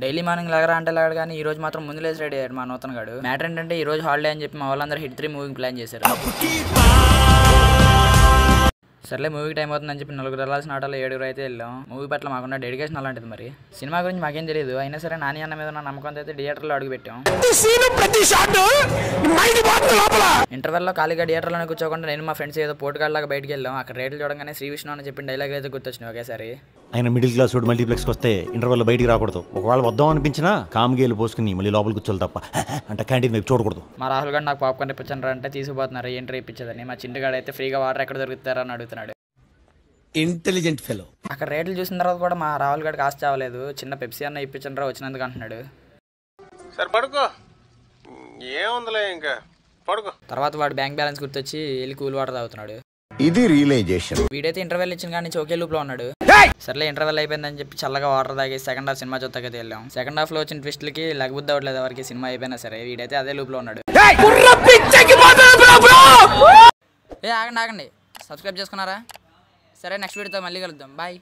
Daily morning లగరా అంటే లాగడు కానీ ఈ రోజు మాత్రం ముందు లేసి రెడీ అయ్యాడు మా నూతన గాడు. మ్యాటర్ ఏంటంటే ఈ రోజు హాలిడే అని చెప్పి మా వాళ్ళందరూ హిట్ 3 మూవీకి ప్లాన్ చేశారు. సర్లే మూవీకి టైం అవుతుందని చెప్పి 4 వెళ్ళాల్సిన ఆటోలో 7 అయితే వెళ్ళాం. మూవీ పట్ల మాకున్న డెడికేషన్ అలాంటిది. మరి సినిమా గురించి మాకేం తెలియదు, అయినా సరే నాని అన్న మీద ఉన్న నమ్మకంతో అయితే థియేటర్లో అడుగు పెట్టాం. ఇంటర్వెల్లో ఖాళీగా థియేటర్లోనే కూర్చోకుండా నేను మా ఫ్రెండ్స్ ఏదో పోటుగాళ్ళలాగా బయటకు వెళ్ళాం. అక్కడ రేట్లు చూడగానే శ్రీ విష్ణు అని చెప్పిన డైలాగ్ అయితే గుర్తొచ్చినాయి ఒకేసారి. ఆయన మిడిల్ క్లాస్ వాడు మల్టీప్లెక్స్కి వస్తే ఇంటర్వెల్లో బయటికి రాకూడదు. ఒకవేళ వద్దాం అనిపించినా కామ్గేలు పోసుకుని మళ్ళీ లోపలికి కూర్చోవాలి తప్ప అంటే క్యాంటీన్ వైపు చూడకూడదు. మా రాహుల్ గారు నాకు పాప్కార్న్ ఇప్పించండి అంటే తీసుకుపోతున్నారు. ఏంటి ఇప్పించదని మా చింటుగాడు అయితే ఫ్రీగా వాటర్ ఎక్కడ దొరుకుతారని అడుగుతున్నాడు. Intelligent fellow. అక్కడ రేట్లు చూసిన తర్వాత కూడా మా రాహుల్ గారికి ఆశ చావలేదు. చిన్న పెప్సీ అన్న ఇప్పించండి రా వచ్చినందుకు అంటున్నాడు. సరే పడుకో, ఏముందిలే ఇంకా పడుకో. తర్వాత వాడు బ్యాంక్ బ్యాలెన్స్ గుర్తొచ్చి వెళ్ళి కూల్ వాటర్ తాగుతున్నాడు. ఇది రియలైజేషన్. వీడైతే ఇంటర్వెల్ ఇచ్చిన కానీ ఒకే లూప్ లో ఉన్నాడు. సర్లే ఇంటర్వెల్ అయిపోయిందని చెప్పి చల్లగా వాటర్ తాగి సెకండ్ హాఫ్ సినిమా చూస్తాకైతే వెళ్ళాం. సెకండ్ హాఫ్ లో వచ్చిన ట్విస్ట్లకి లగ్బుద్ధి అవ్వట్లేదు ఎవరికి. సినిమా అయిపోయినా సరే వీడైతే అదే లూప్ లో ఉన్నాడు. ఆగండి సబ్స్క్రైబ్ చేసుకున్నారా? సరే నెక్స్ట్ వీడియోతో మళ్ళీ కలుద్దాం. బాయ్.